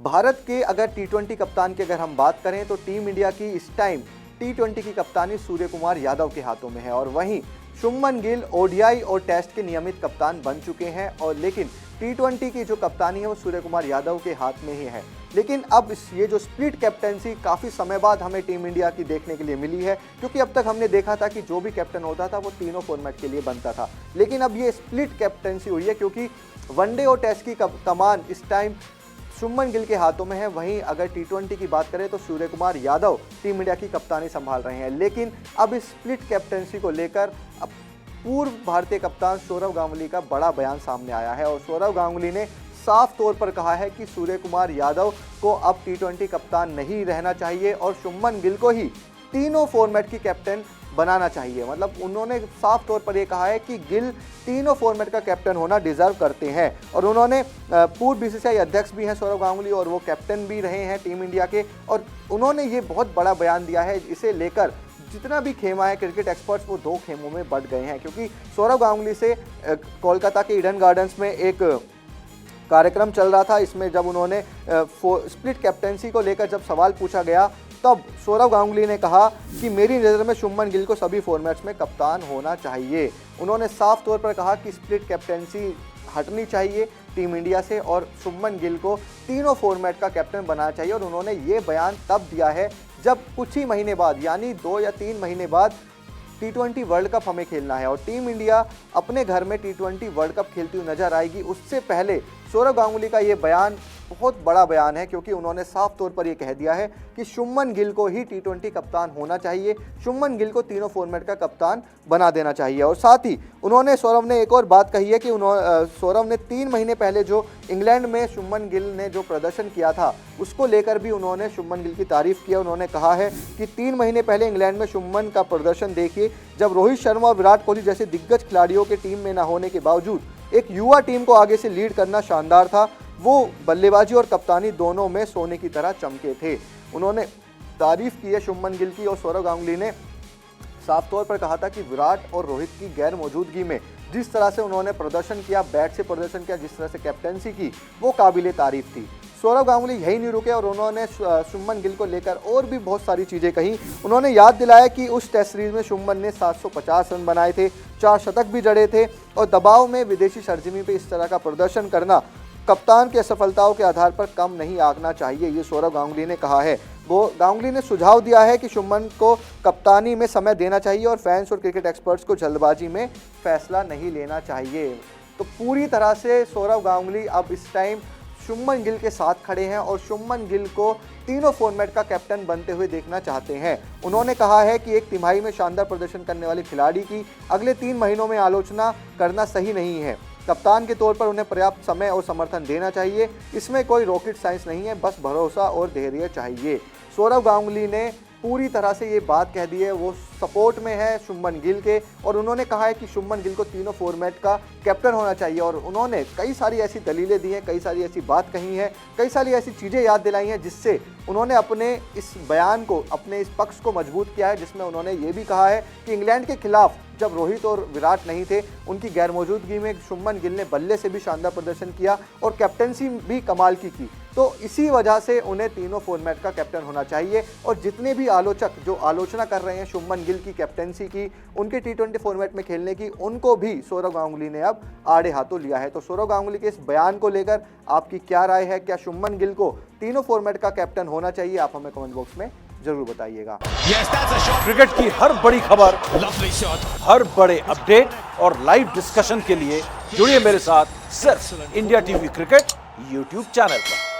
भारत के अगर टी20 कप्तान की अगर हम बात करें तो टीम इंडिया की इस टाइम टी20 की कप्तानी सूर्य कुमार यादव के हाथों में है और वहीं शुभमन गिल ओडीआई और टेस्ट के नियमित कप्तान बन चुके हैं और लेकिन टी20 की जो कप्तानी है वो सूर्य कुमार यादव के हाथ में ही है। लेकिन अब ये जो स्प्लिट कैप्टनसी काफ़ी समय बाद हमें टीम इंडिया की देखने के लिए मिली है, क्योंकि अब तक हमने देखा था कि जो भी कैप्टन होता था वो तीनों फॉर्मेट के लिए बनता था, लेकिन अब ये स्प्लिट कैप्टनसी हुई है क्योंकि वनडे और टेस्ट की कमान इस टाइम शुभमन गिल के हाथों में है। वहीं अगर टी20 की बात करें तो सूर्य कुमार यादव टीम इंडिया की कप्तानी संभाल रहे हैं। लेकिन अब इस स्प्लिट कैप्टनसी को लेकर अब पूर्व भारतीय कप्तान सौरव गांगुली का बड़ा बयान सामने आया है और सौरव गांगुली ने साफ तौर पर कहा है कि सूर्य कुमार यादव को अब टी20 कप्तान नहीं रहना चाहिए और शुभमन गिल को ही तीनों फॉर्मेट की कैप्टन बनाना चाहिए। मतलब उन्होंने साफ तौर पर यह कहा है कि गिल तीनों फॉर्मेट का कैप्टन होना डिजर्व करते हैं और उन्होंने पूर्व बीसीसीआई अध्यक्ष भी हैं सौरव गांगुली और वो कैप्टन भी रहे हैं टीम इंडिया के और उन्होंने ये बहुत बड़ा बयान दिया है। इसे लेकर जितना भी खेमा है क्रिकेट एक्सपर्ट्स वो दो खेमों में बढ़ गए हैं, क्योंकि सौरव गांगुली से कोलकाता के ईडन गार्डन्स में एक कार्यक्रम चल रहा था। इसमें जब उन्होंने स्प्लिट कैप्टनसी को लेकर जब सवाल पूछा गया तब सौरव गांगुली ने कहा कि मेरी नज़र में शुभमन गिल को सभी फॉर्मेट्स में कप्तान होना चाहिए। उन्होंने साफ तौर पर कहा कि स्प्लिट कैप्टनसी हटनी चाहिए टीम इंडिया से और शुभमन गिल को तीनों फॉर्मेट का कैप्टन बनाना चाहिए और उन्होंने ये बयान तब दिया है जब कुछ ही महीने बाद यानी 2 या 3 महीने बाद टी20 वर्ल्ड कप हमें खेलना है और टीम इंडिया अपने घर में टी20 वर्ल्ड कप खेलती हुई नजर आएगी। उससे पहले सौरव गांगुली का ये बयान बहुत बड़ा बयान है, क्योंकि उन्होंने साफ तौर पर ये कह दिया है कि शुभमन गिल को ही टी20 कप्तान होना चाहिए, शुभमन गिल को तीनों फॉर्मेट का कप्तान बना देना चाहिए। और साथ ही सौरव ने एक और बात कही है कि सौरव ने 3 महीने पहले जो इंग्लैंड में शुभमन गिल ने जो प्रदर्शन किया था उसको लेकर भी उन्होंने शुभमन गिल की तारीफ की। उन्होंने कहा है कि 3 महीने पहले इंग्लैंड में शुभमन का प्रदर्शन देखिए, जब रोहित शर्मा और विराट कोहली जैसे दिग्गज खिलाड़ियों के टीम में न होने के बावजूद एक युवा टीम को आगे से लीड करना शानदार था। वो बल्लेबाजी और कप्तानी दोनों में सोने की तरह चमके थे। उन्होंने तारीफ की है शुभमन गिल की और सौरव गांगुली ने साफ तौर पर कहा था कि विराट और रोहित की गैर मौजूदगी में जिस तरह से उन्होंने प्रदर्शन किया, बैट से प्रदर्शन किया, जिस तरह से कैप्टनसी की, वो काबिले तारीफ थी। सौरव गांगुली यही नहीं रुके और उन्होंने शुभमन गिल को लेकर और भी बहुत सारी चीज़ें कही। उन्होंने याद दिलाया कि उस टेस्ट सीरीज में शुभमन ने 750 रन बनाए थे, 4 शतक भी जड़े थे और दबाव में विदेशी सरजमी पे इस तरह का प्रदर्शन करना कप्तान की असफलताओं के आधार पर कम नहीं आंकना चाहिए, ये सौरव गांगुली ने कहा है। वो गांगुली ने सुझाव दिया है कि शुभमन को कप्तानी में समय देना चाहिए और फैंस और क्रिकेट एक्सपर्ट्स को जल्दबाजी में फैसला नहीं लेना चाहिए। तो पूरी तरह से सौरव गांगुली अब इस टाइम शुभमन गिल के साथ खड़े हैं और शुभमन गिल को तीनों फॉर्मेट का कैप्टन बनते हुए देखना चाहते हैं। उन्होंने कहा है कि एक तिमाही में शानदार प्रदर्शन करने वाले खिलाड़ी की अगले 3 महीनों में आलोचना करना सही नहीं है। कप्तान के तौर पर उन्हें पर्याप्त समय और समर्थन देना चाहिए। इसमें कोई रॉकेट साइंस नहीं है, बस भरोसा और धैर्य चाहिए। सौरव गांगुली ने पूरी तरह से ये बात कह दी है, वो सपोर्ट में है शुभमन गिल के और उन्होंने कहा है कि शुभमन गिल को तीनों फॉर्मेट का कैप्टन होना चाहिए और उन्होंने कई सारी ऐसी दलीलें दी हैं, कई सारी ऐसी बात कही हैं, कई सारी ऐसी चीज़ें याद दिलाई हैं जिससे उन्होंने अपने इस बयान को, अपने इस पक्ष को मजबूत किया है, जिसमें उन्होंने ये भी कहा है कि इंग्लैंड के खिलाफ जब रोहित और विराट नहीं थे, उनकी गैरमौजूदगी में शुभमन गिल ने बल्ले से भी शानदार प्रदर्शन किया और कैप्टनसी भी कमाल की तो इसी वजह से उन्हें तीनों फॉर्मेट का कैप्टन होना चाहिए। और जितने भी आलोचक जो आलोचना कर रहे हैं शुभमन गिल की कैप्टनसी की, उनके टी20 फॉर्मेट में खेलने की, उनको भी सौरव गांगुली ने अब आड़े हाथों लिया है। तो सौरव गांगुली के इस बयान को लेकर आपकी क्या राय है? क्या शुभमन गिल को तीनों फॉर्मेट का कैप्टन होना चाहिए? आप हमें कमेंट बॉक्स में जरूर बताइएगा। क्रिकेट की हर बड़ी खबर, हर बड़े अपडेट और लाइव डिस्कशन के लिए जुड़िए मेरे साथ सिर्फ India TV cricket YouTube channel पर।